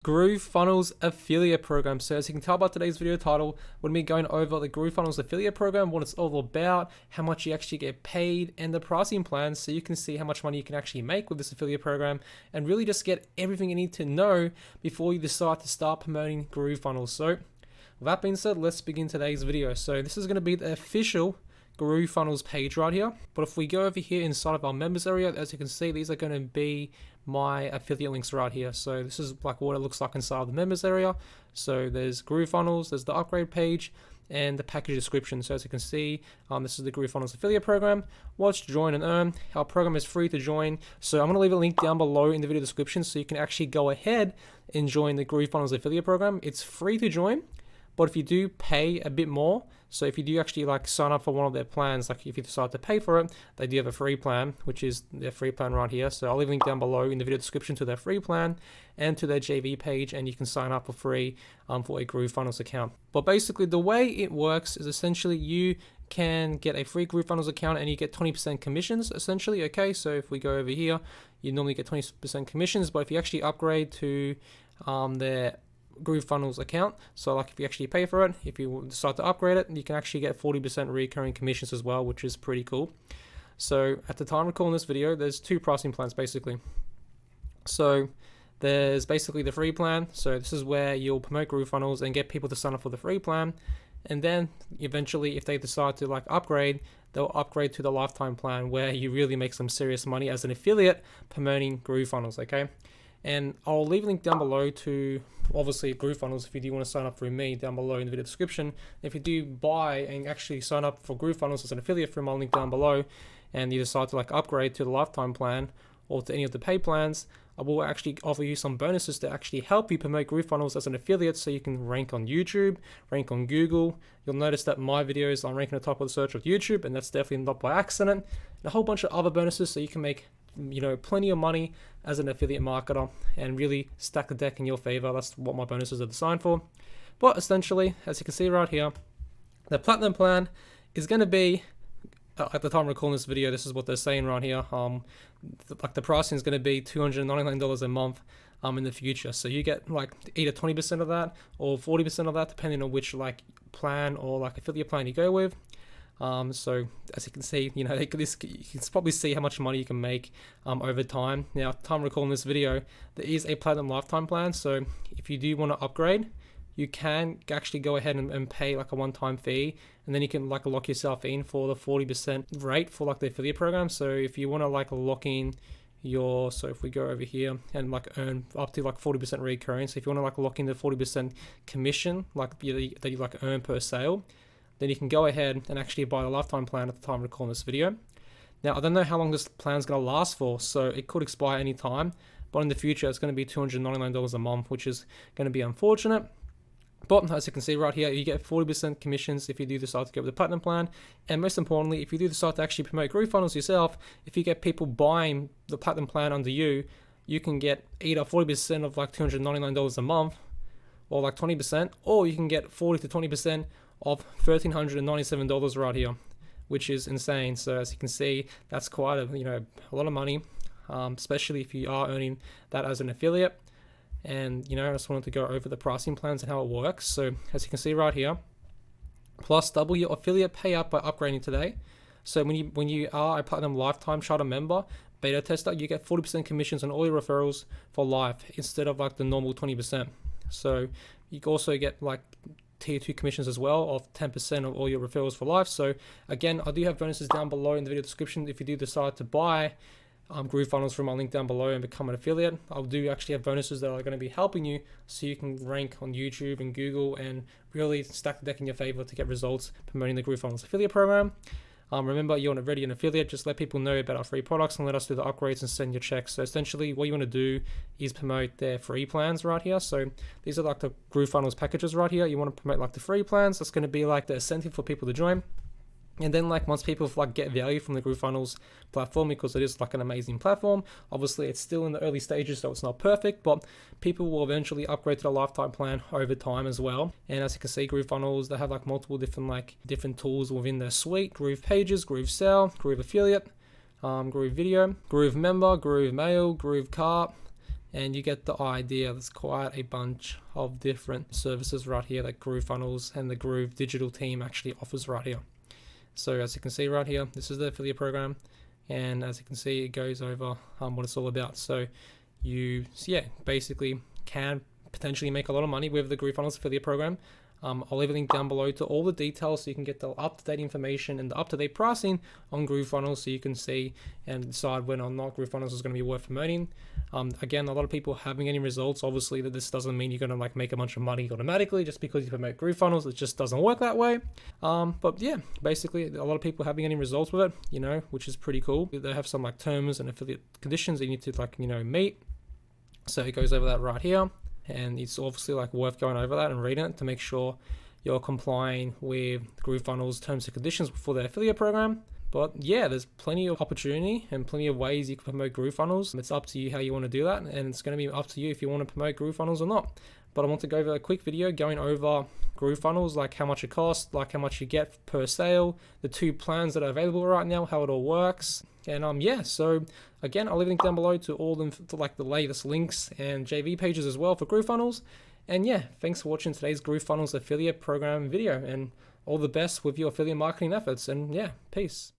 GrooveFunnels affiliate program. So as you can tell by today's video title, we're going to be going over the GrooveFunnels affiliate program, what it's all about, how much you actually get paid, and the pricing plans, so you can see how much money you can actually make with this affiliate program, and really just get everything you need to know before you decide to start promoting GrooveFunnels. So with that being said, let's begin today's video. So this is going to be the official GrooveFunnels page right here. But if we go over here inside of our members area, as you can see, these are going to be my affiliate links right here. So this is like what it looks like inside of the members area. So there's GrooveFunnels, there's the upgrade page, and the package description. So as you can see, this is the GrooveFunnels affiliate program. Watch, join, and earn. Our program is free to join. So I'm going to leave a link down below in the video description so you can actually go ahead and join the GrooveFunnels affiliate program. It's free to join, but if you do pay a bit more, so if you do actually like sign up for one of their plans, like if you decide to pay for it, they do have a free plan, which is their free plan right here. So I'll leave a link down below in the video description to their free plan and to their JV page, and you can sign up for free for a GrooveFunnels account. But basically the way it works is essentially you can get a free GrooveFunnels account and you get 20% commissions essentially. Okay, so if we go over here, you normally get 20% commissions, but if you actually upgrade to their GrooveFunnels account, so like if you actually pay for it, if you decide to upgrade it, you can actually get 40% recurring commissions as well, which is pretty cool. So at the time of recording this video, there's two pricing plans basically. So there's basically the free plan. So this is where you'll promote GrooveFunnels and get people to sign up for the free plan, and then eventually if they decide to like upgrade, they'll upgrade to the lifetime plan where you really make some serious money as an affiliate promoting GrooveFunnels. Okay, and I'll leave a link down below to obviously GrooveFunnels if you do want to sign up through me down below in the video description. If you do buy and actually sign up for GrooveFunnels as an affiliate through my link down below, and you decide to like upgrade to the lifetime plan or to any of the pay plans, I will actually offer you some bonuses to actually help you promote GrooveFunnels as an affiliate, so you can rank on YouTube, rank on Google. You'll notice that my videos are ranking at the top of the search of YouTube, and that's definitely not by accident. And a whole bunch of other bonuses so you can make plenty of money as an affiliate marketer and really stack the deck in your favor. That's what my bonuses are designed for. But essentially, as you can see right here, the platinum plan is going to be, at the time of recording this video, this is what they're saying right here. Like the pricing is going to be $299 a month in the future. So you get like either 20% of that or 40% of that, depending on which like plan or like affiliate plan you go with. So as you can see, you can probably see how much money you can make over time. Now, at the time of recording this video, there is a platinum lifetime plan. So if you do want to upgrade, you can actually go ahead and pay like a one-time fee, and then you can like lock yourself in for the 40% rate for like the affiliate program. So if you want to like lock in so if we go over here and like earn up to like 40% recurring, so if you want to like lock in the 40% commission like that you like earn per sale, then you can go ahead and actually buy the lifetime plan at the time of recording this video. Now, I don't know how long this plan is going to last for, so it could expire any time, but in the future it's going to be $299 a month, which is going to be unfortunate. But as you can see right here, you get 40% commissions if you do decide to go with the platinum plan, and most importantly, if you do decide to actually promote GrooveFunnels yourself, if you get people buying the platinum plan under you, you can get either 40% of like $299 a month, or like 20%, or you can get 40 to 20% of $1,397 right here, which is insane. So as you can see, that's quite a lot of money, especially if you are earning that as an affiliate. And I just wanted to go over the pricing plans and how it works. So as you can see right here, plus double your affiliate payout by upgrading today. So when you are a platinum lifetime charter member, beta tester, you get 40% commissions on all your referrals for life instead of like the normal 20%. So you can also get like tier 2 commissions as well of 10% of all your referrals for life. So again, I do have bonuses down below in the video description if you do decide to buy GrooveFunnels from my link down below and become an affiliate. I do actually have bonuses that are going to be helping you so you can rank on YouTube and Google and really stack the deck in your favor to get results promoting the GrooveFunnels affiliate program. Remember, you're already an affiliate, just let people know about our free products and let us do the upgrades and send your checks. So essentially what you want to do is promote their free plans right here. So these are like the GrooveFunnels packages right here. You want to promote like the free plans. That's going to be like the incentive for people to join. And then like once people like get value from the GrooveFunnels platform, because it is like an amazing platform, obviously it's still in the early stages, so it's not perfect, but people will eventually upgrade to the lifetime plan over time as well. And as you can see, GrooveFunnels, they have like multiple different tools within their suite: Groove Pages, Groove Sell, Groove Affiliate, Groove Video, Groove Member, Groove Mail, Groove Cart, and you get the idea. There's quite a bunch of different services right here that GrooveFunnels and the Groove digital team actually offers right here. So as you can see right here, this is the affiliate program, and as you can see, it goes over what it's all about. So you basically can potentially make a lot of money with the GrooveFunnels affiliate program. I'll leave a link down below to all the details so you can get the up-to-date information and the up-to-date pricing on GrooveFunnels, so you can see and decide whether or not GrooveFunnels is going to be worth promoting. Again, a lot of people haven't any results. Obviously, that this doesn't mean you're going to like make a bunch of money automatically just because you promote GrooveFunnels. It just doesn't work that way. But yeah, basically, a lot of people having any results with it, which is pretty cool. They have some like terms and affiliate conditions that you need to meet. So it goes over that right here. And it's obviously like worth going over that and reading it to make sure you're complying with GrooveFunnels terms and conditions for the affiliate program. But yeah, there's plenty of opportunity and plenty of ways you can promote GrooveFunnels. It's up to you how you want to do that, and it's going to be up to you if you want to promote GrooveFunnels or not. But I want to go over a quick video going over GrooveFunnels, like how much it costs, like how much you get per sale, the 2 plans that are available right now, how it all works. And yeah, so again, I'll leave a link down below to all them, to like the latest links and JV pages as well for GrooveFunnels. And yeah, thanks for watching today's GrooveFunnels affiliate program video, and all the best with your affiliate marketing efforts. And yeah, peace.